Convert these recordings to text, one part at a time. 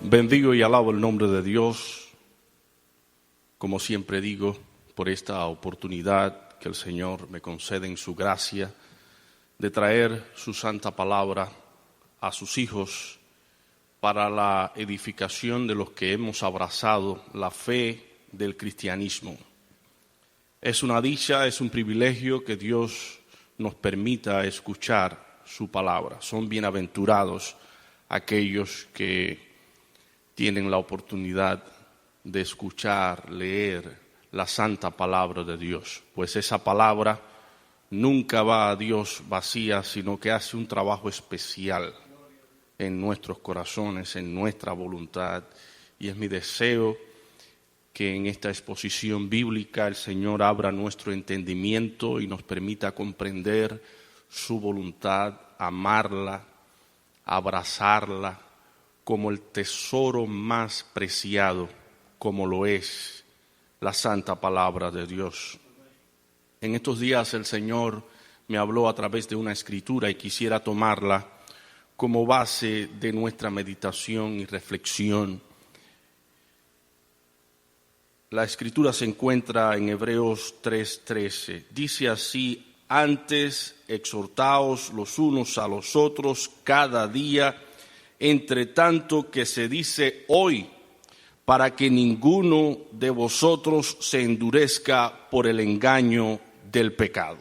Bendigo y alabo el nombre de Dios, como siempre digo, por esta oportunidad que el Señor me concede en su gracia de traer su santa palabra a sus hijos para la edificación de los que hemos abrazado la fe del cristianismo. Es una dicha, es un privilegio que Dios nos permita escuchar su palabra. Son bienaventurados aquellos que tienen la oportunidad de escuchar, leer la santa palabra de Dios, pues esa palabra nunca va a Dios vacía, sino que hace un trabajo especial en nuestros corazones, en nuestra voluntad, y es mi deseo que en esta exposición bíblica el Señor abra nuestro entendimiento y nos permita comprender su voluntad, amarla, abrazarla como el tesoro más preciado, como lo es la santa palabra de Dios. En estos días el Señor me habló a través de una escritura y quisiera tomarla como base de nuestra meditación y reflexión. La escritura se encuentra en Hebreos 3:13. Dice así: antes exhortaos los unos a los otros cada día, entre tanto que se dice hoy, para que ninguno de vosotros se endurezca por el engaño del pecado.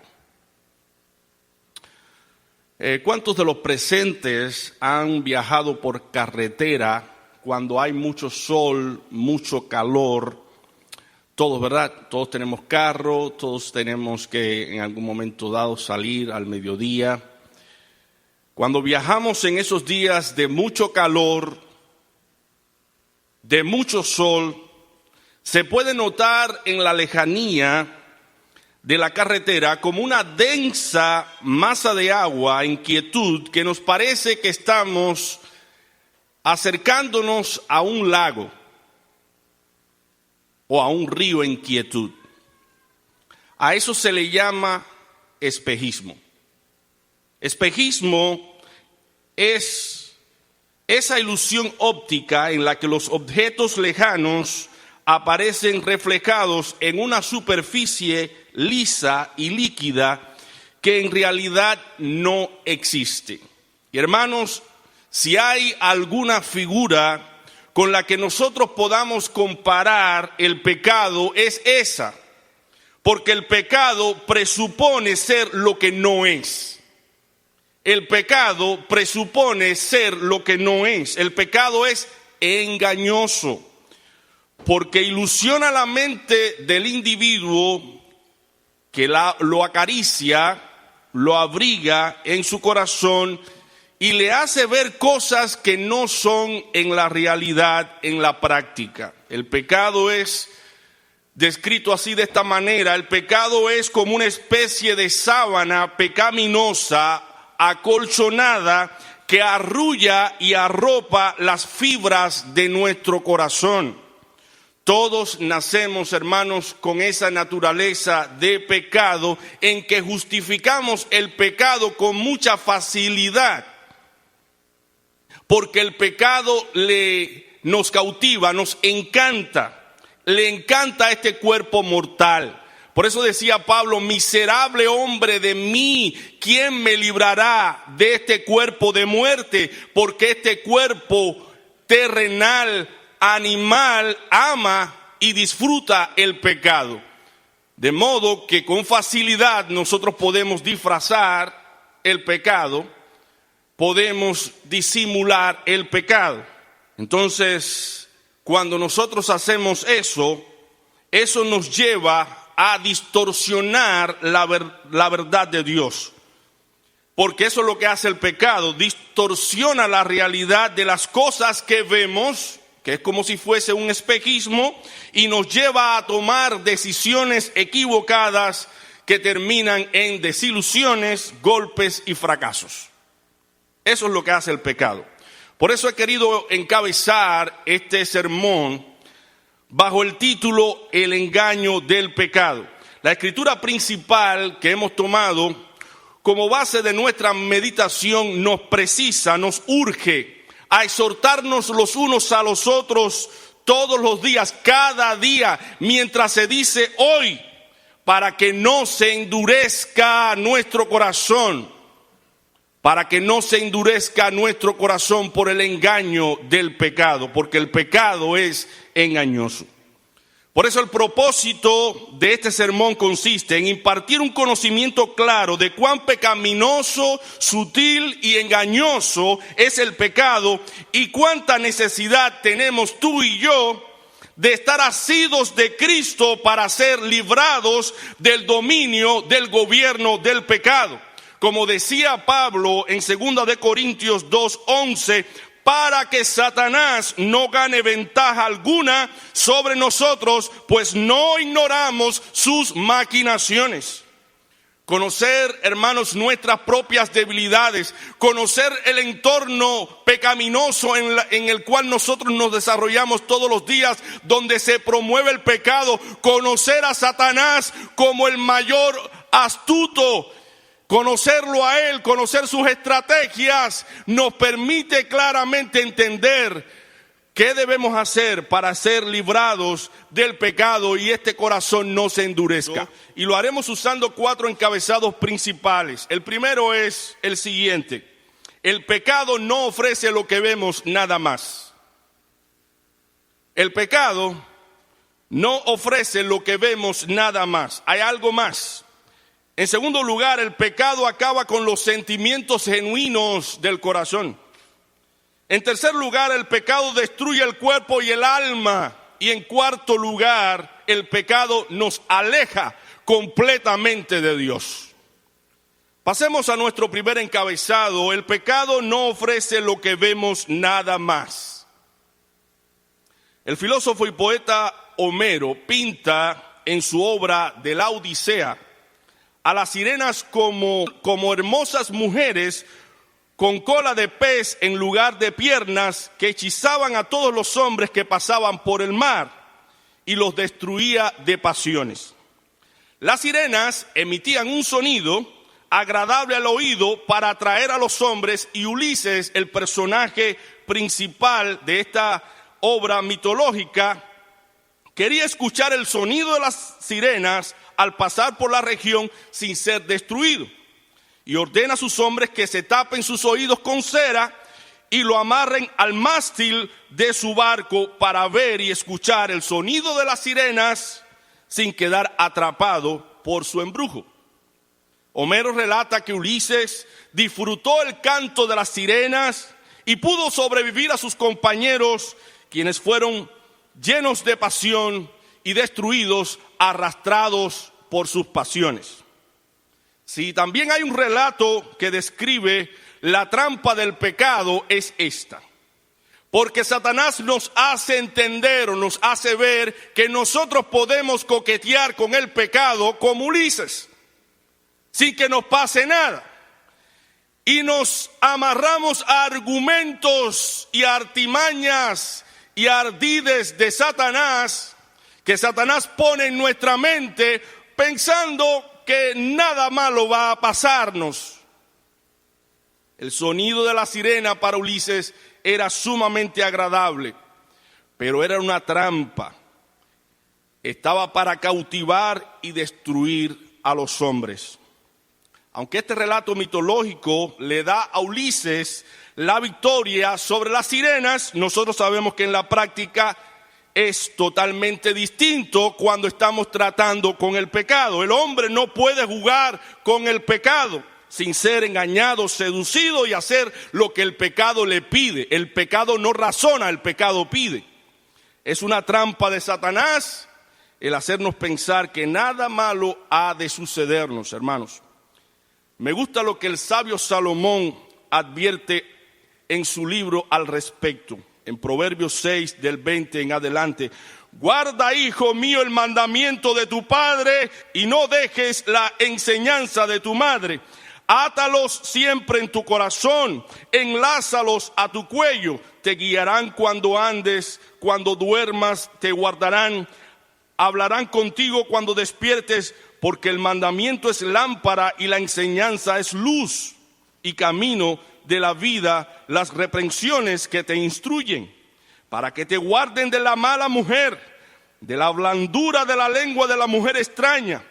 ¿Cuántos de los presentes han viajado por carretera cuando hay mucho sol, mucho calor? Todos, ¿verdad? Todos tenemos carro, todos tenemos que en algún momento dado salir al mediodía. Cuando viajamos en esos días de mucho calor, de mucho sol, se puede notar en la lejanía de la carretera como una densa masa de agua en quietud que nos parece que estamos acercándonos a un lago o a un río en quietud. A eso se le llama espejismo. Espejismo es esa ilusión óptica en la que los objetos lejanos aparecen reflejados en una superficie lisa y líquida que en realidad no existe. Y hermanos, si hay alguna figura con la que nosotros podamos comparar el pecado, es esa, porque el pecado presupone ser lo que no es. El pecado presupone ser lo que no es. El pecado es engañoso, porque ilusiona la mente del individuo que lo acaricia, lo abriga en su corazón y le hace ver cosas que no son en la realidad, en la práctica. El pecado es descrito así de esta manera: el pecado es como una especie de sábana pecaminosa, acolchonada, que arrulla y arropa las fibras de nuestro corazón. Todos nacemos, hermanos, con esa naturaleza de pecado en que justificamos el pecado con mucha facilidad, porque el pecado nos cautiva, nos encanta, le encanta a este cuerpo mortal. Por eso decía Pablo: miserable hombre de mí, ¿quién me librará de este cuerpo de muerte? Porque este cuerpo terrenal, animal, ama y disfruta el pecado. De modo que con facilidad nosotros podemos disfrazar el pecado, podemos disimular el pecado. Entonces, cuando nosotros hacemos eso nos lleva a distorsionar la verdad de Dios. Porque eso es lo que hace el pecado: distorsiona la realidad de las cosas que vemos, que es como si fuese un espejismo, y nos lleva a tomar decisiones equivocadas que terminan en desilusiones, golpes y fracasos. Eso es lo que hace el pecado. Por eso he querido encabezar este sermón bajo el título El engaño del pecado. La escritura principal que hemos tomado como base de nuestra meditación nos precisa, nos urge a exhortarnos los unos a los otros todos los días, cada día, mientras se dice hoy, para que no se endurezca nuestro corazón, para que no se endurezca nuestro corazón por el engaño del pecado, porque el pecado es engañoso. Por eso el propósito de este sermón consiste en impartir un conocimiento claro de cuán pecaminoso, sutil y engañoso es el pecado y cuánta necesidad tenemos tú y yo de estar asidos de Cristo para ser librados del dominio, del gobierno del pecado. Como decía Pablo en 2 de Corintios 2:11, para que Satanás no gane ventaja alguna sobre nosotros, pues no ignoramos sus maquinaciones. Conocer, hermanos, nuestras propias debilidades, conocer el entorno pecaminoso en el cual nosotros nos desarrollamos todos los días, donde se promueve el pecado, conocer a Satanás como el mayor astuto, conocerlo a él, conocer sus estrategias, nos permite claramente entender qué debemos hacer para ser librados del pecado y este corazón no se endurezca. Y lo haremos usando 4 encabezados principales. El primero es el siguiente: el pecado no ofrece lo que vemos nada más. El pecado no ofrece lo que vemos nada más. Hay algo más. En segundo lugar, el pecado acaba con los sentimientos genuinos del corazón. En tercer lugar, el pecado destruye el cuerpo y el alma. Y en cuarto lugar, el pecado nos aleja completamente de Dios. Pasemos a nuestro primer encabezado. El pecado no ofrece lo que vemos nada más. El filósofo y poeta Homero pinta en su obra de la Odisea a las sirenas como hermosas mujeres con cola de pez en lugar de piernas, que hechizaban a todos los hombres que pasaban por el mar y los destruía de pasiones. Las sirenas emitían un sonido agradable al oído para atraer a los hombres, y Ulises, el personaje principal de esta obra mitológica, quería escuchar el sonido de las sirenas al pasar por la región sin ser destruido. Y ordena a sus hombres que se tapen sus oídos con cera y lo amarren al mástil de su barco para ver y escuchar el sonido de las sirenas sin quedar atrapado por su embrujo. Homero relata que Ulises disfrutó el canto de las sirenas y pudo sobrevivir a sus compañeros, quienes fueron llenos de pasión y destruidos, arrastrados por sus pasiones. Si también hay un relato que describe la trampa del pecado, es esta. Porque Satanás nos hace entender o nos hace ver que nosotros podemos coquetear con el pecado como Ulises, sin que nos pase nada. Y nos amarramos a argumentos y artimañas y ardides de Satanás, que Satanás pone en nuestra mente pensando que nada malo va a pasarnos. El sonido de la sirena para Ulises era sumamente agradable, pero era una trampa. Estaba para cautivar y destruir a los hombres. Aunque este relato mitológico le da a Ulises la victoria sobre las sirenas, nosotros sabemos que en la práctica es totalmente distinto cuando estamos tratando con el pecado. El hombre no puede jugar con el pecado sin ser engañado, seducido y hacer lo que el pecado le pide. El pecado no razona, el pecado pide. Es una trampa de Satanás el hacernos pensar que nada malo ha de sucedernos, hermanos. Me gusta lo que el sabio Salomón advierte en su libro al respecto. En Proverbios 6, del 20 en adelante: guarda, hijo mío, el mandamiento de tu padre y no dejes la enseñanza de tu madre. Átalos siempre en tu corazón, enlázalos a tu cuello. Te guiarán cuando andes, cuando duermas te guardarán. Hablarán contigo cuando despiertes, porque el mandamiento es lámpara y la enseñanza es luz y camino de la vida las reprensiones que te instruyen, para que te guarden de la mala mujer, de la blandura de la lengua de la mujer extraña.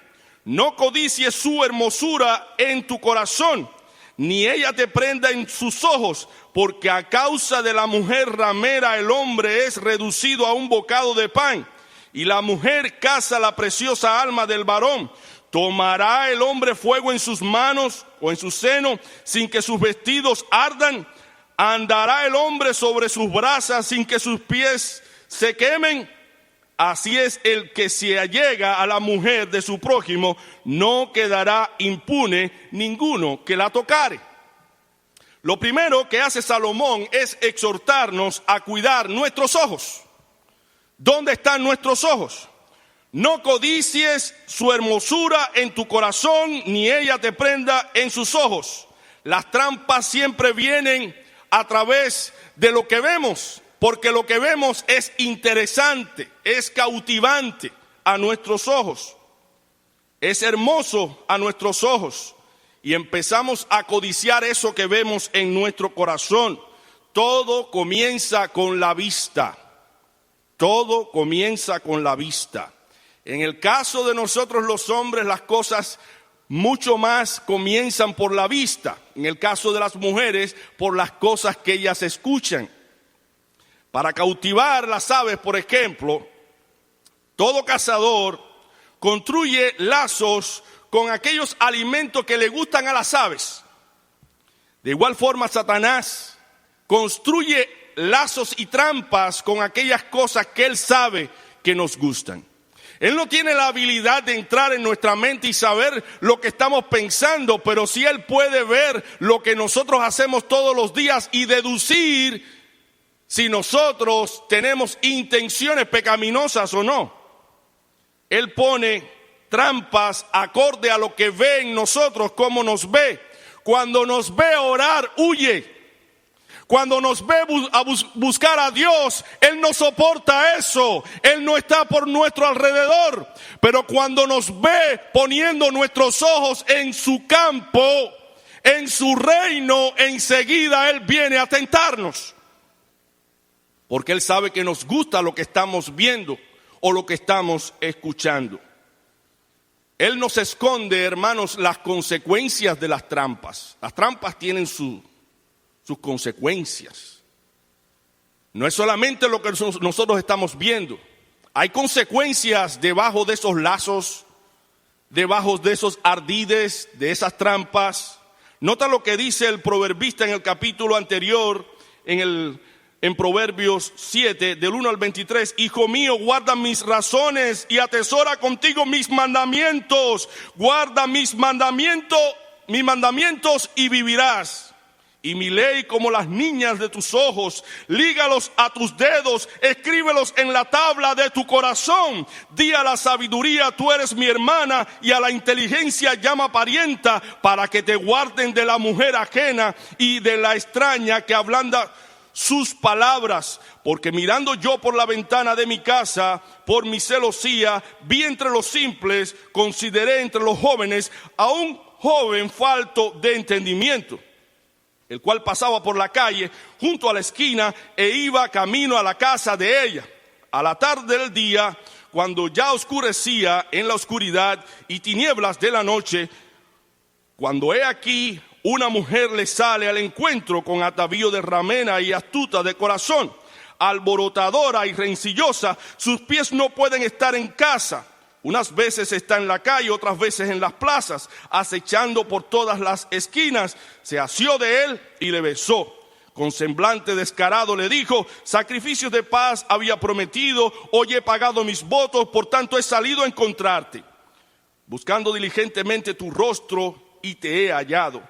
No codicies su hermosura en tu corazón, ni ella te prenda en sus ojos, porque a causa de la mujer ramera el hombre es reducido a un bocado de pan, y la mujer caza la preciosa alma del varón. ¿Tomará el hombre fuego en sus manos o en su seno sin que sus vestidos ardan? ¿Andará el hombre sobre sus brasas sin que sus pies se quemen? Así es el que se allega a la mujer de su prójimo, no quedará impune ninguno que la tocare. Lo primero que hace Salomón es exhortarnos a cuidar nuestros ojos. ¿Dónde están nuestros ojos? No codicies su hermosura en tu corazón, ni ella te prenda en sus ojos. Las trampas siempre vienen a través de lo que vemos, porque lo que vemos es interesante, es cautivante a nuestros ojos, es hermoso a nuestros ojos, y empezamos a codiciar eso que vemos en nuestro corazón. Todo comienza con la vista. Todo comienza con la vista. En el caso de nosotros los hombres, las cosas mucho más comienzan por la vista. En el caso de las mujeres, por las cosas que ellas escuchan. Para cautivar las aves, por ejemplo, todo cazador construye lazos con aquellos alimentos que le gustan a las aves. De igual forma, Satanás construye lazos y trampas con aquellas cosas que él sabe que nos gustan. Él no tiene la habilidad de entrar en nuestra mente y saber lo que estamos pensando, pero sí él puede ver lo que nosotros hacemos todos los días y deducir si nosotros tenemos intenciones pecaminosas o no. Él pone trampas acorde a lo que ve en nosotros, cómo nos ve. Cuando nos ve orar, huye. Cuando nos ve buscar a Dios, Él no soporta eso. Él no está por nuestro alrededor. Pero cuando nos ve poniendo nuestros ojos en su campo, en su reino, enseguida Él viene a tentarnos. Porque Él sabe que nos gusta lo que estamos viendo o lo que estamos escuchando. Él nos esconde, hermanos, las consecuencias de las trampas. Las trampas tienen sus consecuencias. No es solamente lo que nosotros estamos viendo. Hay consecuencias debajo de esos lazos, debajo de esos ardides, de esas trampas. Nota lo que dice el proverbista en el capítulo anterior, en Proverbios 7, del 1 al 23. Hijo mío, guarda mis razones y atesora contigo mis mandamientos. Guarda mis mandamientos y vivirás. Y mi ley como las niñas de tus ojos, lígalos a tus dedos, escríbelos en la tabla de tu corazón. Di a la sabiduría, tú eres mi hermana, y a la inteligencia llama parienta, para que te guarden de la mujer ajena y de la extraña que ablanda sus palabras. Porque mirando yo por la ventana de mi casa, por mi celosía, vi entre los simples, consideré entre los jóvenes a un joven falto de entendimiento, el cual pasaba por la calle junto a la esquina e iba camino a la casa de ella. A la tarde del día, cuando ya oscurecía en la oscuridad y tinieblas de la noche, cuando he aquí una mujer le sale al encuentro con atavío de ramera y astuta de corazón, alborotadora y rencillosa, sus pies no pueden estar en casa. Unas veces está en la calle, otras veces en las plazas, acechando por todas las esquinas. Se asió de él y le besó. Con semblante descarado le dijo: sacrificios de paz había prometido, hoy he pagado mis votos, por tanto he salido a encontrarte. Buscando diligentemente tu rostro y te he hallado.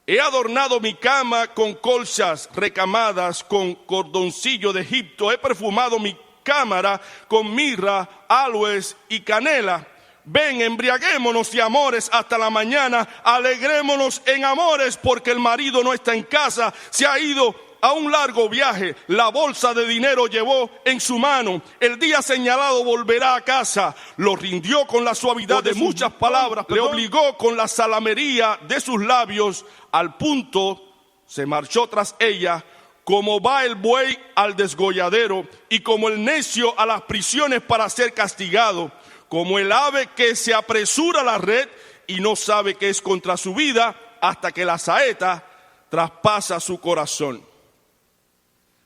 He adornado mi cama con colchas recamadas, con cordoncillo de Egipto. He perfumado mi cámara con mirra, aloes y canela. Ven, embriaguémonos de amores hasta la mañana, alegrémonos en amores, porque el marido no está en casa, se ha ido a un largo viaje, la bolsa de dinero llevó en su mano, el día señalado volverá a casa. Lo rindió con la suavidad de muchas palabras, le obligó con la salamería de sus labios, al punto se marchó tras ella, como va el buey al desgolladero y como el necio a las prisiones para ser castigado, como el ave que se apresura a la red y no sabe que es contra su vida hasta que la saeta traspasa su corazón.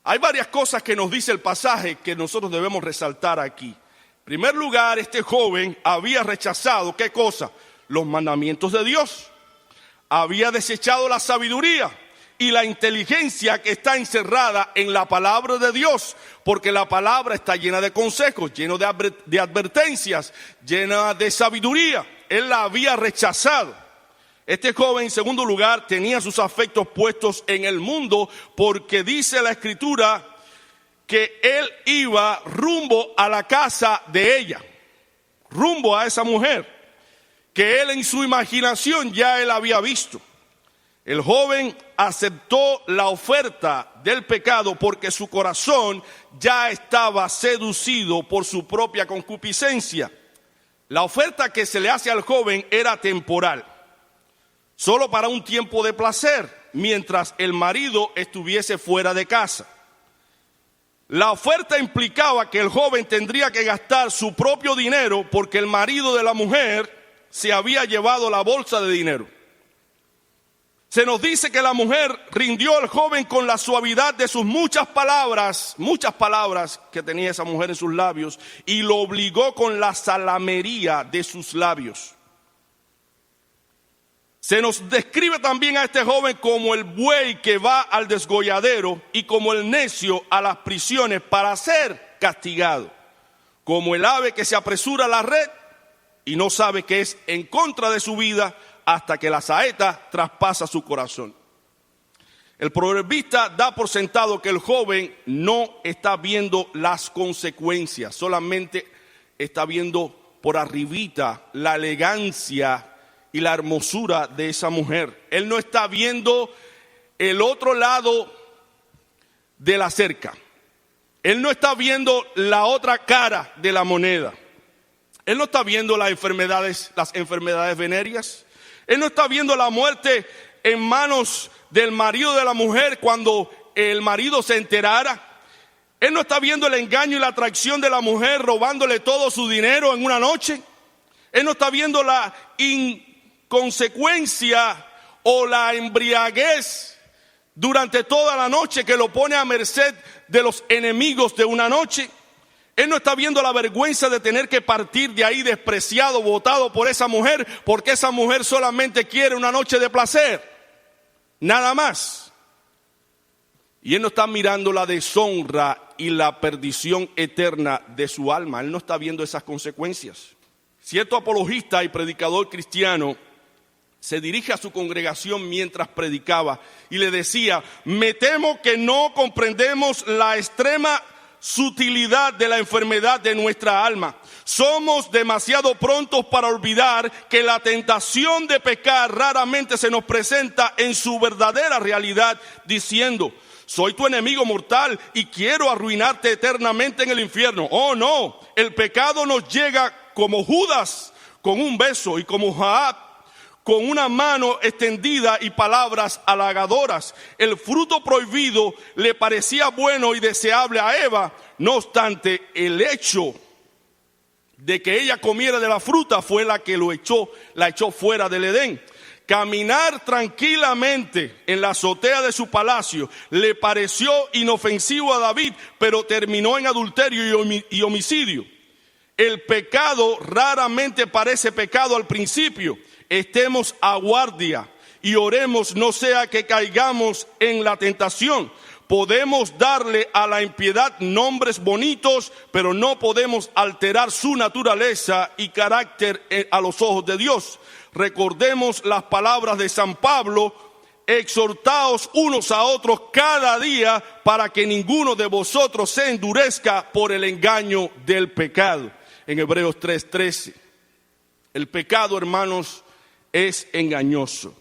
Hay varias cosas que nos dice el pasaje que nosotros debemos resaltar aquí. En primer lugar, este joven había rechazado, ¿qué cosa? Los mandamientos de Dios. Había desechado la sabiduría y la inteligencia que está encerrada en la palabra de Dios, porque la palabra está llena de consejos, llena de advertencias, llena de sabiduría. Él la había rechazado. Este joven, en segundo lugar, tenía sus afectos puestos en el mundo, porque dice la Escritura que él iba rumbo a la casa de ella, rumbo a esa mujer, que él en su imaginación ya él había visto. El joven aceptó la oferta del pecado porque su corazón ya estaba seducido por su propia concupiscencia. La oferta que se le hace al joven era temporal, solo para un tiempo de placer, mientras el marido estuviese fuera de casa. La oferta implicaba que el joven tendría que gastar su propio dinero porque el marido de la mujer se había llevado la bolsa de dinero. Se nos dice que la mujer rindió al joven con la suavidad de sus muchas palabras que tenía esa mujer en sus labios, y lo obligó con la salamería de sus labios. Se nos describe también a este joven como el buey que va al desgolladero y como el necio a las prisiones para ser castigado, como el ave que se apresura a la red y no sabe que es en contra de su vida hasta que la saeta traspasa su corazón. El proverbista da por sentado que el joven no está viendo las consecuencias, solamente está viendo por arribita la elegancia y la hermosura de esa mujer. Él no está viendo el otro lado de la cerca. Él no está viendo la otra cara de la moneda. Él no está viendo las enfermedades venéreas. Él no está viendo la muerte en manos del marido de la mujer cuando el marido se enterara. Él no está viendo el engaño y la traición de la mujer robándole todo su dinero en una noche. Él no está viendo la inconsecuencia o la embriaguez durante toda la noche que lo pone a merced de los enemigos de una noche. Él no está viendo la vergüenza de tener que partir de ahí despreciado, botado por esa mujer, porque esa mujer solamente quiere una noche de placer, nada más. Y él no está mirando la deshonra y la perdición eterna de su alma. Él no está viendo esas consecuencias. Cierto apologista y predicador cristiano se dirige a su congregación mientras predicaba y le decía: me temo que no comprendemos la extrema sutilidad de la enfermedad de nuestra alma. Somos demasiado prontos para olvidar que la tentación de pecar raramente se nos presenta en su verdadera realidad, diciendo: soy tu enemigo mortal y quiero arruinarte eternamente en el infierno. Oh no, el pecado nos llega como Judas con un beso y como Jaab con una mano extendida y palabras halagadoras. El fruto prohibido le parecía bueno y deseable a Eva. No obstante, el hecho de que ella comiera de la fruta fue la que la echó fuera del Edén. Caminar tranquilamente en la azotea de su palacio le pareció inofensivo a David, pero terminó en adulterio y homicidio. El pecado raramente parece pecado al principio. Estemos a guardia y oremos, no sea que caigamos en la tentación. Podemos darle a la impiedad nombres bonitos, pero no podemos alterar su naturaleza y carácter a los ojos de Dios. Recordemos las palabras de San Pablo: exhortaos unos a otros cada día para que ninguno de vosotros se endurezca por el engaño del pecado. En Hebreos 3:13. El pecado, hermanos, es engañoso.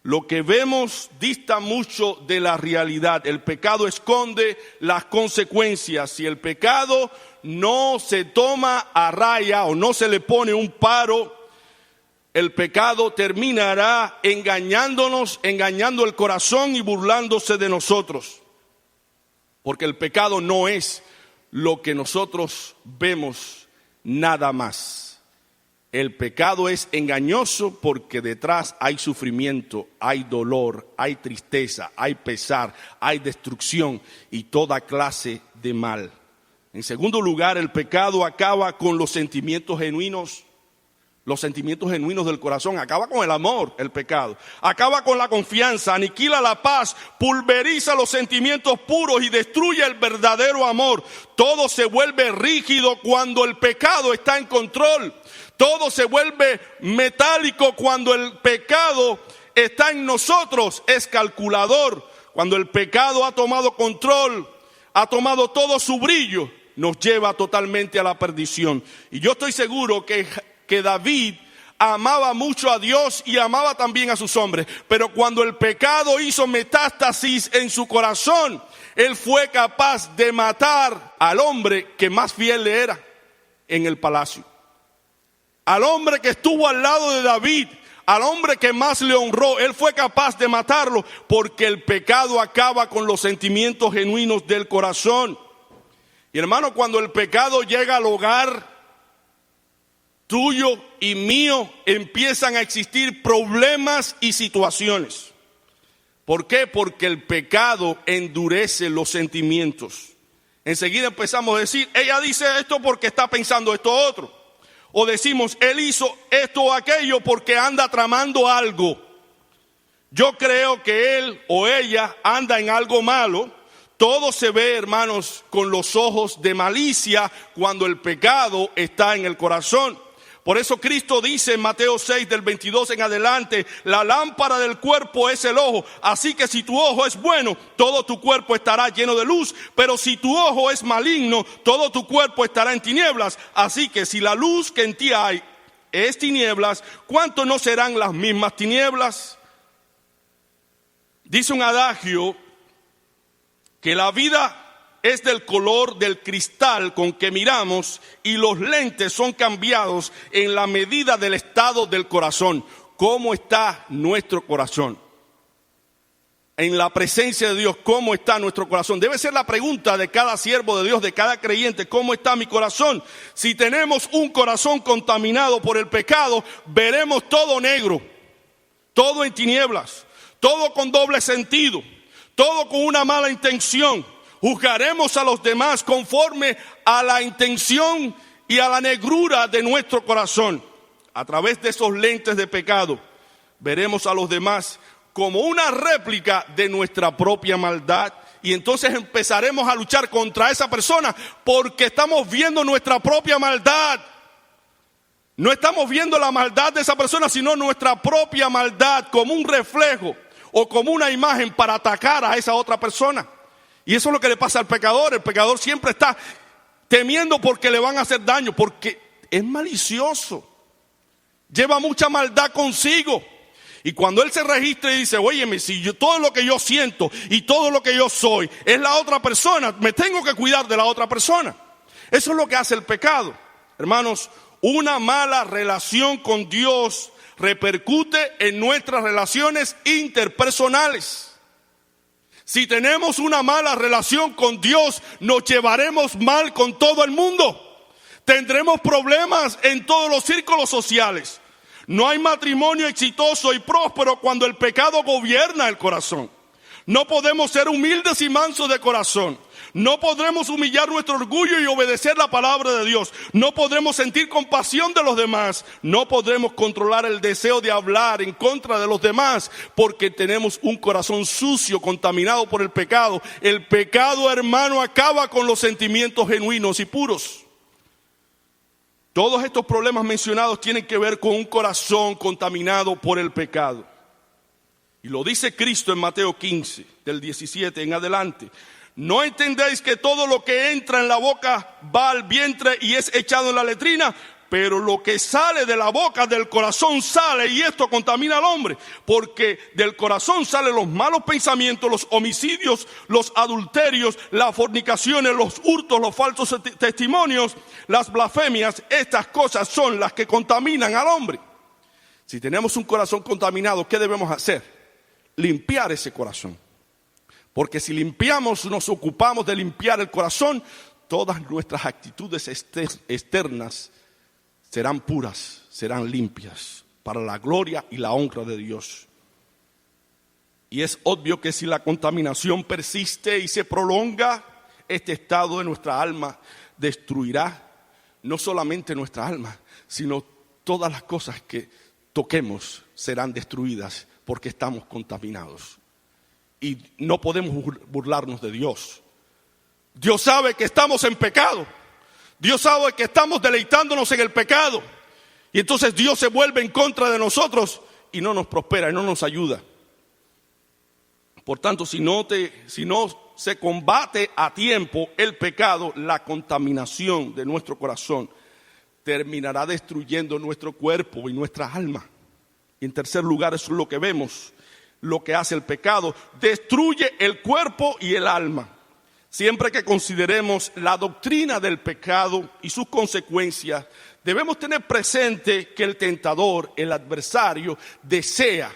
Lo que vemos dista mucho de la realidad. El pecado esconde las consecuencias. Si el pecado no se toma a raya o no se le pone un paro, el pecado terminará engañándonos, engañando el corazón y burlándose de nosotros. Porque el pecado no es lo que nosotros vemos nada más. El pecado es engañoso porque detrás hay sufrimiento, hay dolor, hay tristeza, hay pesar, hay destrucción y toda clase de mal. En segundo lugar, el pecado acaba con los sentimientos genuinos. Los sentimientos genuinos del corazón. Acaba con el amor, el pecado. Acaba con la confianza, aniquila la paz, pulveriza los sentimientos puros y destruye el verdadero amor. Todo se vuelve rígido cuando el pecado está en control. Todo se vuelve metálico cuando el pecado está en nosotros. Es calculador. Cuando el pecado ha tomado control, ha tomado todo su brillo, nos lleva totalmente a la perdición. Y yo estoy seguro que David amaba mucho a Dios y amaba también a sus hombres. Pero cuando el pecado hizo metástasis en su corazón, él fue capaz de matar al hombre que más fiel le era en el palacio. Al hombre que estuvo al lado de David, al hombre que más le honró, él fue capaz de matarlo porque el pecado acaba con los sentimientos genuinos del corazón. Y hermano, cuando el pecado llega al hogar tuyo y mío, empiezan a existir problemas y situaciones. ¿Por qué? Porque el pecado endurece los sentimientos. Enseguida empezamos a decir, ella dice esto porque está pensando esto otro. O decimos, él hizo esto o aquello porque anda tramando algo. Yo creo que él o ella anda en algo malo. Todo se ve, hermanos, con los ojos de malicia cuando el pecado está en el corazón. Por eso Cristo dice en Mateo 6 del 22 en adelante, la lámpara del cuerpo es el ojo. Así que si tu ojo es bueno, todo tu cuerpo estará lleno de luz. Pero si tu ojo es maligno, todo tu cuerpo estará en tinieblas. Así que si la luz que en ti hay es tinieblas, ¿cuánto no serán las mismas tinieblas? Dice un adagio que la vida es del color del cristal con que miramos y los lentes son cambiados en la medida del estado del corazón. ¿Cómo está nuestro corazón? En la presencia de Dios, ¿cómo está nuestro corazón? Debe ser la pregunta de cada siervo de Dios, de cada creyente. ¿Cómo está mi corazón? Si tenemos un corazón contaminado por el pecado, veremos todo negro, todo en tinieblas, todo con doble sentido, todo con una mala intención. Juzgaremos a los demás conforme a la intención y a la negrura de nuestro corazón. A través de esos lentes de pecado, veremos a los demás como una réplica de nuestra propia maldad. Y entonces empezaremos a luchar contra esa persona porque estamos viendo nuestra propia maldad. No estamos viendo la maldad de esa persona, sino nuestra propia maldad como un reflejo o como una imagen para atacar a esa otra persona. Y eso es lo que le pasa al pecador. El pecador siempre está temiendo porque le van a hacer daño, porque es malicioso, lleva mucha maldad consigo. Y cuando él se registra y dice, óyeme, si todo lo que yo siento y todo lo que yo soy es la otra persona, me tengo que cuidar de la otra persona. Eso es lo que hace el pecado. Hermanos, una mala relación con Dios repercute en nuestras relaciones interpersonales. Si tenemos una mala relación con Dios, nos llevaremos mal con todo el mundo. Tendremos problemas en todos los círculos sociales. No hay matrimonio exitoso y próspero cuando el pecado gobierna el corazón. No podemos ser humildes y mansos de corazón. No podremos humillar nuestro orgullo y obedecer la palabra de Dios. No podremos sentir compasión de los demás. No podremos controlar el deseo de hablar en contra de los demás porque tenemos un corazón sucio, contaminado por el pecado. El pecado, hermano, acaba con los sentimientos genuinos y puros. Todos estos problemas mencionados tienen que ver con un corazón contaminado por el pecado. Y lo dice Cristo en Mateo 15, del 17 en adelante. ¿No entendéis que todo lo que entra en la boca va al vientre y es echado en la letrina? Pero lo que sale de la boca del corazón sale y esto contamina al hombre. Porque del corazón salen los malos pensamientos, los homicidios, los adulterios, las fornicaciones, los hurtos, los falsos testimonios, las blasfemias. Estas cosas son las que contaminan al hombre. Si tenemos un corazón contaminado, ¿qué debemos hacer? Limpiar ese corazón. Porque si limpiamos, nos ocupamos de limpiar el corazón, todas nuestras actitudes externas serán puras, serán limpias, para la gloria y la honra de Dios. Y es obvio que si la contaminación persiste y se prolonga, este estado de nuestra alma destruirá no solamente nuestra alma, sino todas las cosas que toquemos serán destruidas porque estamos contaminados. Y no podemos burlarnos de Dios. Dios sabe que estamos en pecado. Dios sabe que estamos deleitándonos en el pecado. Y entonces Dios se vuelve en contra de nosotros y no nos prospera y no nos ayuda. Por tanto, si no se combate a tiempo el pecado, la contaminación de nuestro corazón terminará destruyendo nuestro cuerpo y nuestra alma. Y en tercer lugar, eso es lo que vemos, lo que hace el pecado, destruye el cuerpo y el alma. Siempre que consideremos la doctrina del pecado y sus consecuencias, debemos tener presente que el tentador, el adversario, desea,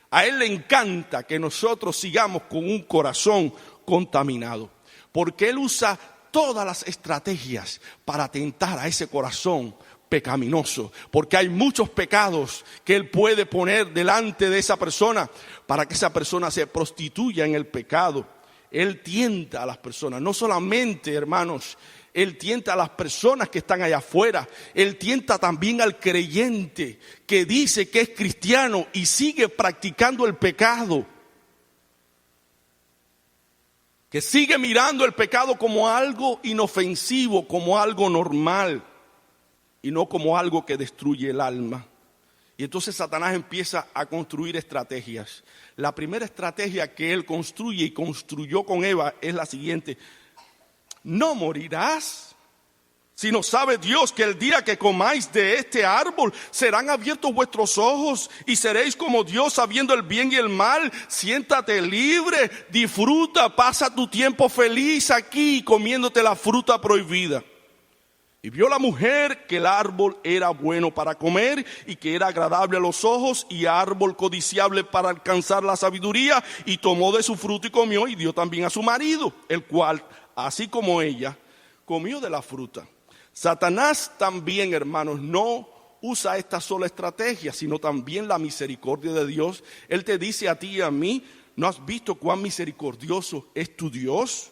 a él le encanta que nosotros sigamos con un corazón contaminado, porque él usa todas las estrategias para tentar a ese corazón pecaminoso, porque hay muchos pecados que él puede poner delante de esa persona para que esa persona se prostituya en el pecado. Él tienta a las personas, no solamente, hermanos, él tienta a las personas que están allá afuera, él tienta también al creyente que dice que es cristiano y sigue practicando el pecado, que sigue mirando el pecado como algo inofensivo, como algo normal y no como algo que destruye el alma. Y entonces Satanás empieza a construir estrategias. La primera estrategia que él construye y construyó con Eva es la siguiente: no morirás, sino sabe Dios que el día que comáis de este árbol serán abiertos vuestros ojos y seréis como Dios sabiendo el bien y el mal. Siéntate libre, disfruta, pasa tu tiempo feliz aquí comiéndote la fruta prohibida. Y vio la mujer que el árbol era bueno para comer y que era agradable a los ojos y árbol codiciable para alcanzar la sabiduría, y tomó de su fruto y comió y dio también a su marido, el cual, así como ella, comió de la fruta. Satanás también, hermanos, no usa esta sola estrategia, sino también la misericordia de Dios. Él te dice a ti y a mí: ¿no has visto cuán misericordioso es tu Dios?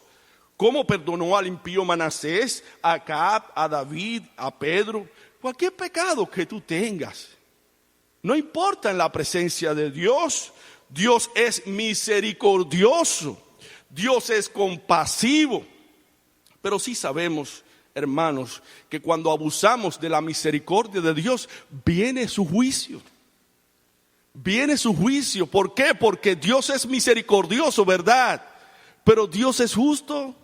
¿Cómo perdonó al impío Manasés, a Acab, a David, a Pedro? Cualquier pecado que tú tengas, no importa en la presencia de Dios. Dios es misericordioso, Dios es compasivo. Pero sí sabemos, hermanos, que cuando abusamos de la misericordia de Dios, viene su juicio. Viene su juicio. ¿Por qué? Porque Dios es misericordioso, ¿verdad? Pero Dios es justo.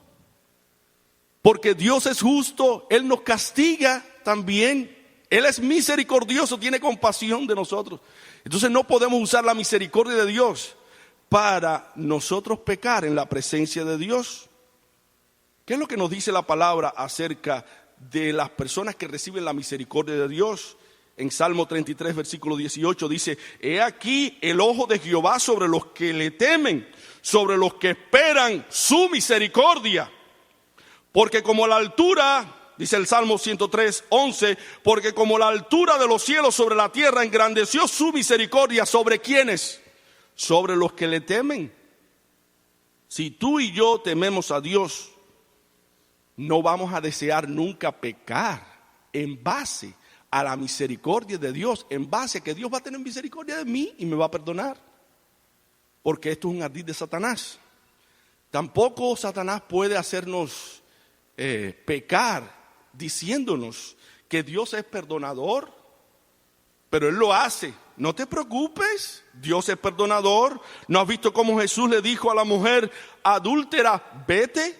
Porque Dios es justo, Él nos castiga también. Él es misericordioso, tiene compasión de nosotros. Entonces no podemos usar la misericordia de Dios para nosotros pecar en la presencia de Dios. ¿Qué es lo que nos dice la palabra acerca de las personas que reciben la misericordia de Dios? En Salmo 33, versículo 18 dice: he aquí el ojo de Jehová sobre los que le temen, sobre los que esperan su misericordia. Porque como la altura, dice el Salmo 103, 11, porque como la altura de los cielos sobre la tierra, engrandeció su misericordia. ¿Sobre quiénes? Sobre los que le temen. Si tú y yo tememos a Dios, no vamos a desear nunca pecar en base a la misericordia de Dios, en base a que Dios va a tener misericordia de mí y me va a perdonar. Porque esto es un ardid de Satanás. Tampoco Satanás puede hacernos pecar diciéndonos que Dios es perdonador, pero Él lo hace. No te preocupes, Dios es perdonador. ¿No has visto cómo Jesús le dijo a la mujer adúltera: vete,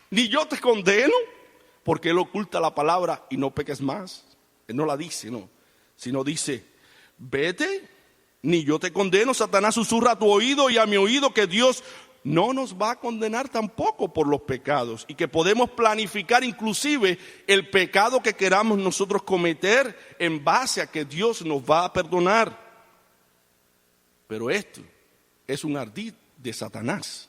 ni yo te condeno? Porque Él oculta la palabra y no peques más. Él no la dice, no, sino dice: vete, ni yo te condeno. Satanás susurra a tu oído y a mi oído que Dios no nos va a condenar tampoco por los pecados y que podemos planificar inclusive el pecado que queramos nosotros cometer en base a que Dios nos va a perdonar. Pero esto es un ardid de Satanás,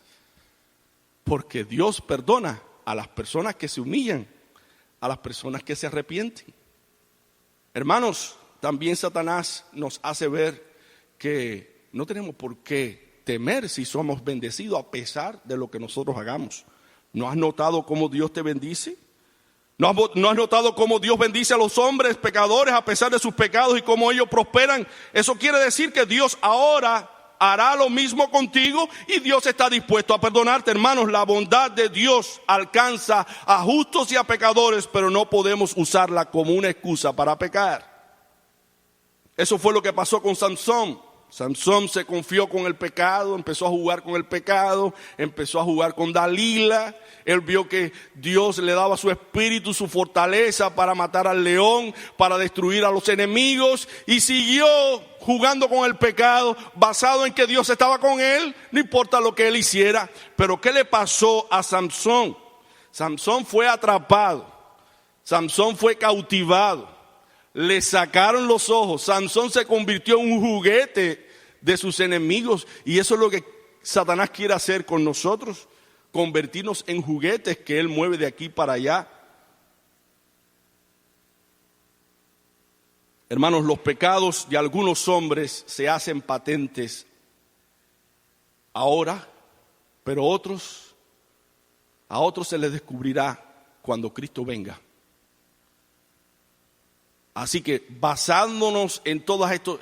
porque Dios perdona a las personas que se humillan, a las personas que se arrepienten. Hermanos, también Satanás nos hace ver que no tenemos por qué temer si somos bendecidos a pesar de lo que nosotros hagamos. ¿No has notado cómo Dios te bendice? ¿No has notado cómo Dios bendice a los hombres pecadores a pesar de sus pecados y cómo ellos prosperan? Eso quiere decir que Dios ahora hará lo mismo contigo y Dios está dispuesto a perdonarte. Hermanos, la bondad de Dios alcanza a justos y a pecadores, pero no podemos usarla como una excusa para pecar. Eso fue lo que pasó con Sansón. Sansón se confió con el pecado, empezó a jugar con el pecado, empezó a jugar con Dalila. Él vio que Dios le daba su espíritu, su fortaleza para matar al león, para destruir a los enemigos, y siguió jugando con el pecado, basado en que Dios estaba con él, no importa lo que él hiciera. Pero ¿qué le pasó a Sansón? Sansón fue atrapado, Sansón fue cautivado. Le sacaron los ojos. Sansón se convirtió en un juguete de sus enemigos. Y eso es lo que Satanás quiere hacer con nosotros. Convertirnos en juguetes que él mueve de aquí para allá. Hermanos, los pecados de algunos hombres se hacen patentes ahora, pero a otros se les descubrirá cuando Cristo venga. Así que basándonos en todos estos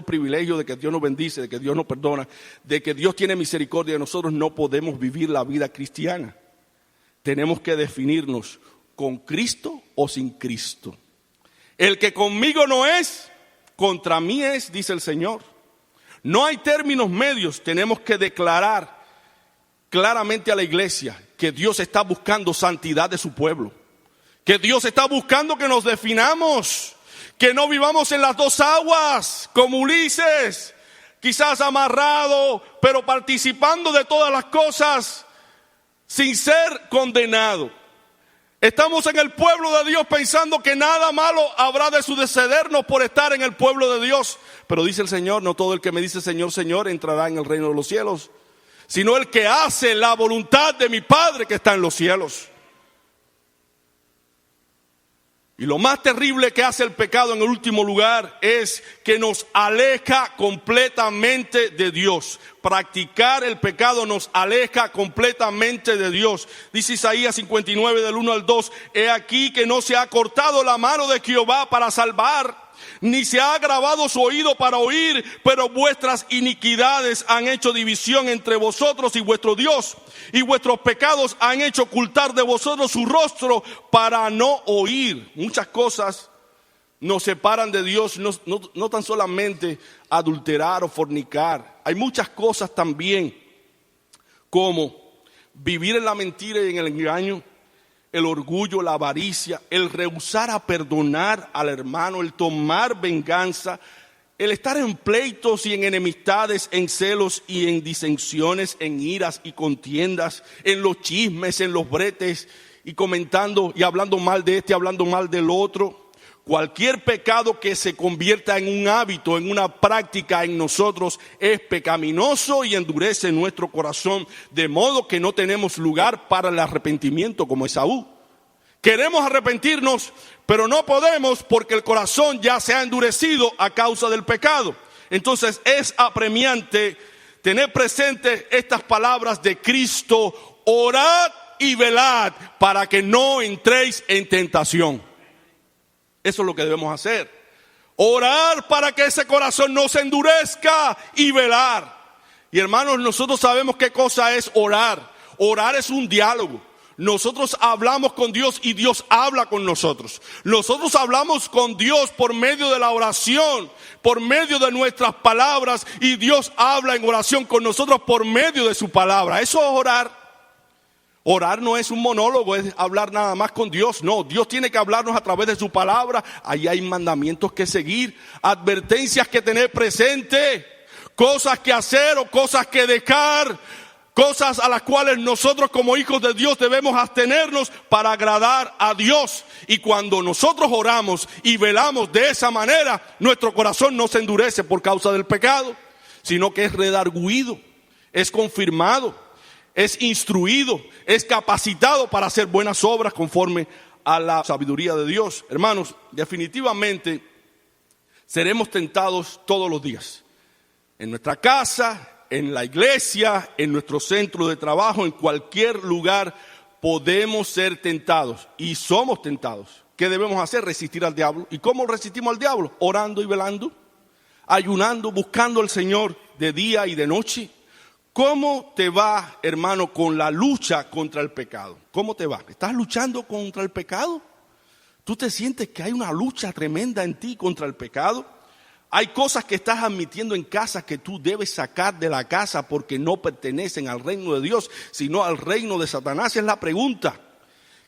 privilegios de que Dios nos bendice, de que Dios nos perdona, de que Dios tiene misericordia de nosotros, no podemos vivir la vida cristiana. Tenemos que definirnos con Cristo o sin Cristo. El que conmigo no es, contra mí es, dice el Señor. No hay términos medios. Tenemos que declarar claramente a la iglesia que Dios está buscando santidad de su pueblo. Que Dios está buscando que nos definamos, que no vivamos en las dos aguas, como Ulises, quizás amarrado, pero participando de todas las cosas, sin ser condenado. Estamos en el pueblo de Dios pensando que nada malo habrá de sucedernos por estar en el pueblo de Dios. Pero dice el Señor, no todo el que me dice Señor, Señor entrará en el reino de los cielos, sino el que hace la voluntad de mi Padre que está en los cielos. Y lo más terrible que hace el pecado en el último lugar es que nos aleja completamente de Dios. Practicar el pecado nos aleja completamente de Dios. Dice Isaías 59 del 1 al 2, he aquí que no se ha cortado la mano de Jehová para salvar, ni se ha agravado su oído para oír, pero vuestras iniquidades han hecho división entre vosotros y vuestro Dios, y vuestros pecados han hecho ocultar de vosotros su rostro para no oír. Muchas cosas nos separan de Dios, no tan solamente adulterar o fornicar. Hay muchas cosas también, como vivir en la mentira y en el engaño, el orgullo, la avaricia, el rehusar a perdonar al hermano, el tomar venganza, el estar en pleitos y en enemistades, en celos y en disensiones, en iras y contiendas, en los chismes, en los bretes y comentando y hablando mal de este, hablando mal del otro. Cualquier pecado que se convierta en un hábito, en una práctica en nosotros, es pecaminoso y endurece nuestro corazón, de modo que no tenemos lugar para el arrepentimiento como Esaú. Queremos arrepentirnos, pero no podemos porque el corazón ya se ha endurecido a causa del pecado. Entonces es apremiante tener presente estas palabras de Cristo: orad y velad para que no entréis en tentación. Eso es lo que debemos hacer. Orar para que ese corazón no se endurezca y velar. Y hermanos, nosotros sabemos qué cosa es orar. Orar es un diálogo. Nosotros hablamos con Dios y Dios habla con nosotros. Nosotros hablamos con Dios por medio de la oración, por medio de nuestras palabras, y Dios habla en oración con nosotros por medio de su palabra. Eso es orar. Orar no es un monólogo, es hablar nada más con Dios. No, Dios tiene que hablarnos a través de su palabra. Ahí hay mandamientos que seguir, advertencias que tener presente, cosas que hacer o cosas que dejar, cosas a las cuales nosotros como hijos de Dios debemos abstenernos para agradar a Dios. Y cuando nosotros oramos y velamos de esa manera, nuestro corazón no se endurece por causa del pecado, sino que es redarguido, es confirmado, es instruido, es capacitado para hacer buenas obras conforme a la sabiduría de Dios. Hermanos, definitivamente seremos tentados todos los días, en nuestra casa, en la iglesia, en nuestro centro de trabajo, en cualquier lugar podemos ser tentados y somos tentados. ¿Qué debemos hacer? Resistir al diablo. ¿Y cómo resistimos al diablo? Orando y velando, ayunando, buscando al Señor de día y de noche. ¿Cómo te va, hermano, con la lucha contra el pecado? ¿Cómo te va? ¿Estás luchando contra el pecado? ¿Tú te sientes que hay una lucha tremenda en ti contra el pecado? Hay cosas que estás admitiendo en casa que tú debes sacar de la casa porque no pertenecen al reino de Dios, sino al reino de Satanás. Esa es la pregunta.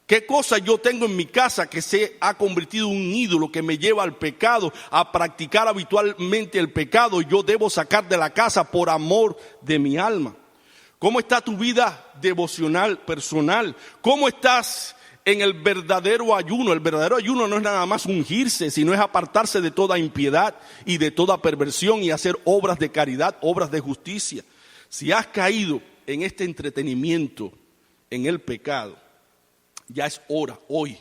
¿Qué cosa yo tengo en mi casa que se ha convertido en un ídolo que me lleva al pecado, a practicar habitualmente el pecado? Yo debo sacar de la casa por amor de mi alma. ¿Cómo está tu vida devocional personal? ¿Cómo estás en el verdadero ayuno? El verdadero ayuno no es nada más ungirse, sino es apartarse de toda impiedad y de toda perversión y hacer obras de caridad, obras de justicia. Si has caído en este entretenimiento, en el pecado, ya es hora hoy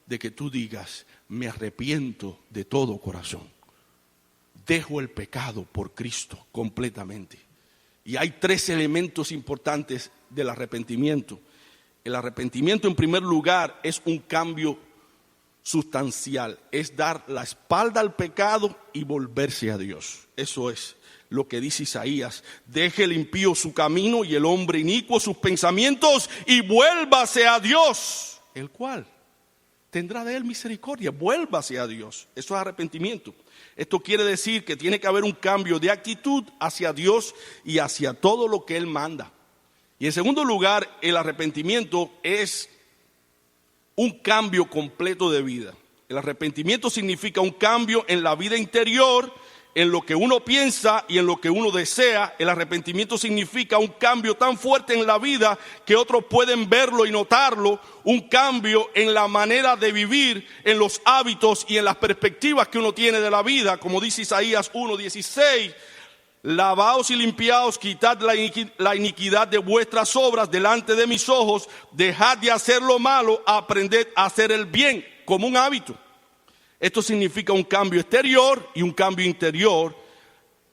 de que tú digas: me arrepiento de todo corazón. Dejo el pecado por Cristo completamente. Y hay 3 elementos importantes del arrepentimiento. El arrepentimiento, en primer lugar, es un cambio sustancial. Es dar la espalda al pecado y volverse a Dios. Eso es lo que dice Isaías: deje el impío su camino y el hombre inicuo sus pensamientos y vuélvase a Dios, el cual tendrá de él misericordia. Vuélvase a Dios. Eso es arrepentimiento. Esto quiere decir que tiene que haber un cambio de actitud hacia Dios y hacia todo lo que Él manda. Y en segundo lugar, el arrepentimiento es un cambio completo de vida. El arrepentimiento significa un cambio en la vida interior, en lo que uno piensa y en lo que uno desea. El arrepentimiento significa un cambio tan fuerte en la vida que otros pueden verlo y notarlo. Un cambio en la manera de vivir, en los hábitos y en las perspectivas que uno tiene de la vida. Como dice Isaías 1:16, lavaos y limpiaos, quitad la iniquidad de vuestras obras delante de mis ojos, dejad de hacer lo malo, aprended a hacer el bien como un hábito. Esto significa un cambio exterior y un cambio interior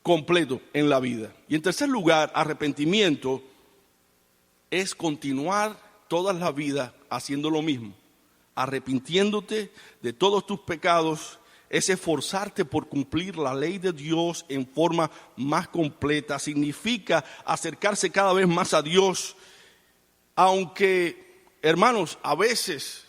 completo en la vida. Y en tercer lugar, arrepentimiento es continuar toda la vida haciendo lo mismo, arrepintiéndote de todos tus pecados. Es esforzarte por cumplir la ley de Dios en forma más completa. Significa acercarse cada vez más a Dios. Aunque, hermanos, a veces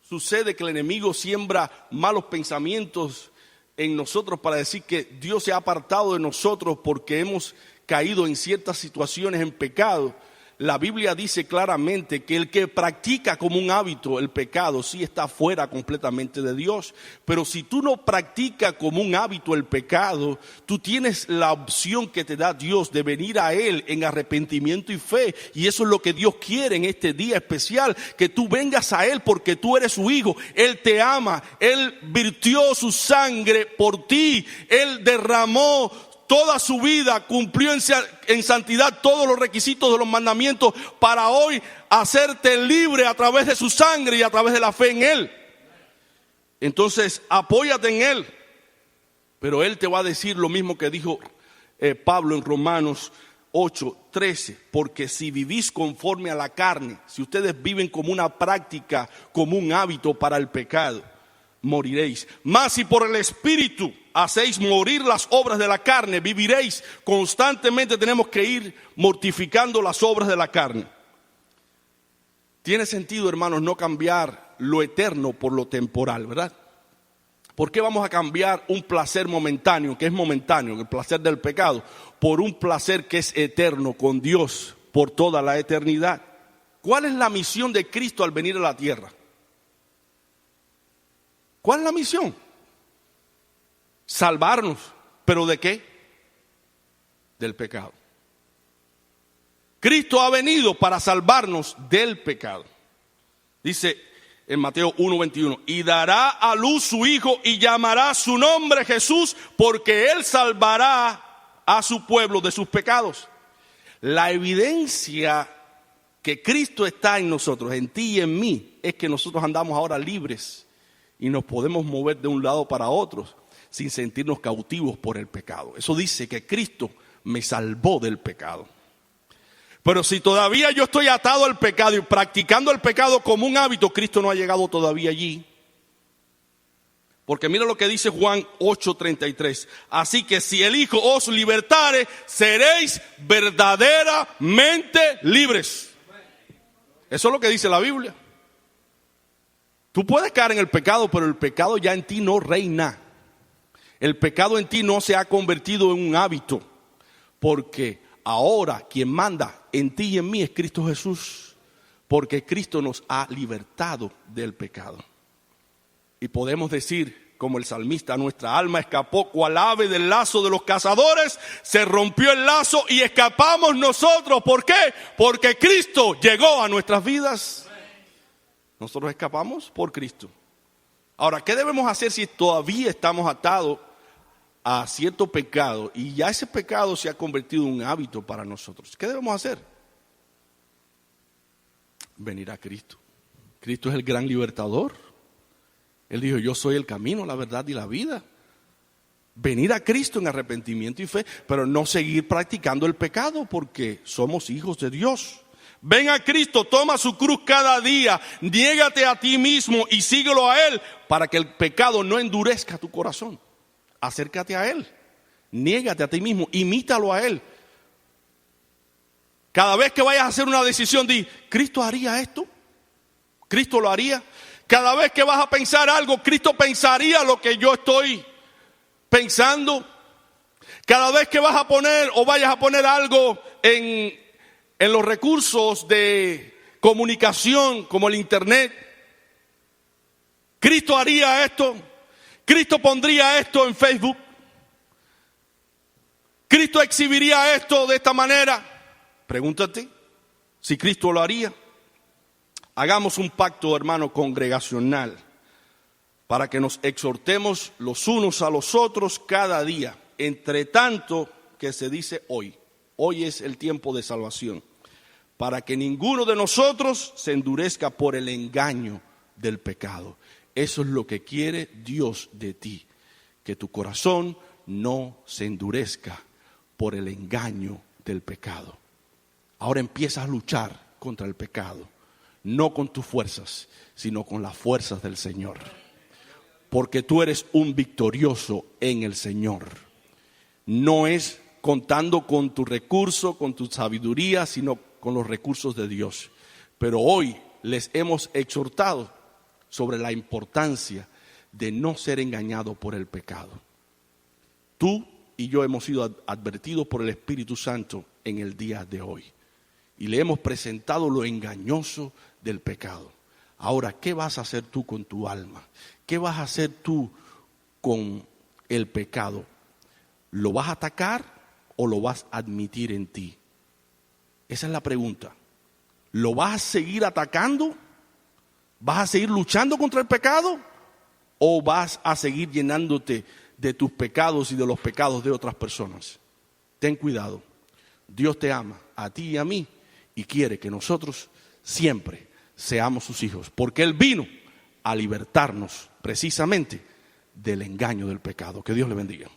sucede que el enemigo siembra malos pensamientos en nosotros para decir que Dios se ha apartado de nosotros porque hemos caído en ciertas situaciones en pecado. La Biblia dice claramente que el que practica como un hábito el pecado sí está fuera completamente de Dios. Pero si tú no practicas como un hábito el pecado, tú tienes la opción que te da Dios de venir a Él en arrepentimiento y fe. Y eso es lo que Dios quiere en este día especial, que tú vengas a Él porque tú eres su hijo. Él te ama, Él virtió su sangre por ti, Él derramó toda su vida, cumplió en santidad todos los requisitos de los mandamientos para hoy hacerte libre a través de su sangre y a través de la fe en Él. Entonces, apóyate en Él. Pero Él te va a decir lo mismo que dijo Pablo en Romanos 8:13. Porque si vivís conforme a la carne, si ustedes viven como una práctica, como un hábito para el pecado, moriréis. Mas si por el Espíritu hacéis morir las obras de la carne, viviréis. Constantemente tenemos que ir mortificando las obras de la carne. Tiene sentido, hermanos, no cambiar lo eterno por lo temporal, ¿verdad? ¿Por qué vamos a cambiar un placer momentáneo, que es momentáneo, el placer del pecado, por un placer que es eterno con Dios por toda la eternidad? ¿Cuál es la misión de Cristo al venir a la tierra? ¿Cuál es la misión? Salvarnos. ¿Pero de qué? del pecado. Cristo ha venido para salvarnos del pecado. Dice en Mateo 1:21, y dará a luz su hijo y llamará su nombre Jesús, porque él salvará a su pueblo de sus pecados. La evidencia que Cristo está en nosotros, en ti y en mí, es que nosotros andamos ahora libres y nos podemos mover de un lado para otro sin sentirnos cautivos por el pecado. Eso dice que Cristo me salvó del pecado. Pero si todavía yo estoy atado al pecado y practicando el pecado como un hábito, Cristo no ha llegado todavía allí. Porque mira lo que dice Juan 8:33. Así que si el Hijo os libertare, seréis verdaderamente libres. Eso es lo que dice la Biblia. Tú puedes caer en el pecado, pero el pecado ya en ti no reina. El pecado en ti no se ha convertido en un hábito, porque ahora quien manda en ti y en mí es Cristo Jesús, porque Cristo nos ha libertado del pecado. Y podemos decir, como el salmista, nuestra alma escapó cual ave del lazo de los cazadores, se rompió el lazo y escapamos nosotros. ¿Por qué? Porque Cristo llegó a nuestras vidas. Nosotros escapamos por Cristo. Ahora, ¿qué debemos hacer si todavía estamos atados a cierto pecado y ya ese pecado se ha convertido en un hábito para nosotros? ¿Qué debemos hacer? Venir a Cristo. Cristo es el gran libertador. Él dijo, yo soy el camino, la verdad y la vida. Venir a Cristo en arrepentimiento y fe, pero no seguir practicando el pecado, porque somos hijos de Dios. Ven a Cristo, toma su cruz cada día, niégate a ti mismo y síguelo a Él, para que el pecado no endurezca tu corazón. Acércate a Él, niégate a ti mismo, imítalo a Él. Cada vez que vayas a hacer una decisión, di, ¿Cristo haría esto? ¿Cristo lo haría? Cada vez que vas a pensar algo, ¿Cristo pensaría lo que yo estoy pensando? Cada vez que vas a poner o vayas a poner algo en los recursos de comunicación como el internet, ¿Cristo haría esto? ¿Cristo pondría esto en Facebook? ¿Cristo exhibiría esto de esta manera? Pregúntate si Cristo lo haría. Hagamos un pacto, hermano, congregacional para que nos exhortemos los unos a los otros cada día, entre tanto que se dice hoy. Hoy es el tiempo de salvación, para que ninguno de nosotros se endurezca por el engaño del pecado. Eso es lo que quiere Dios de ti, que tu corazón no se endurezca por el engaño del pecado. Ahora empiezas a luchar contra el pecado, no con tus fuerzas, sino con las fuerzas del Señor. Porque tú eres un victorioso en el Señor. No es contando con tu recurso, con tu sabiduría, sino con los recursos de Dios. Pero hoy les hemos exhortado sobre la importancia de no ser engañado por el pecado. Tú y yo hemos sido advertidos por el Espíritu Santo en el día de hoy. Y le hemos presentado lo engañoso del pecado. Ahora, ¿qué vas a hacer tú con tu alma? ¿Qué vas a hacer tú con el pecado? ¿Lo vas a atacar o lo vas a admitir en ti? Esa es la pregunta. ¿Lo vas a seguir atacando? ¿Vas a seguir luchando contra el pecado? ¿O vas a seguir llenándote de tus pecados y de los pecados de otras personas? Ten cuidado. Dios te ama a ti y a mí y quiere que nosotros siempre seamos sus hijos, porque Él vino a libertarnos precisamente del engaño del pecado. Que Dios le bendiga.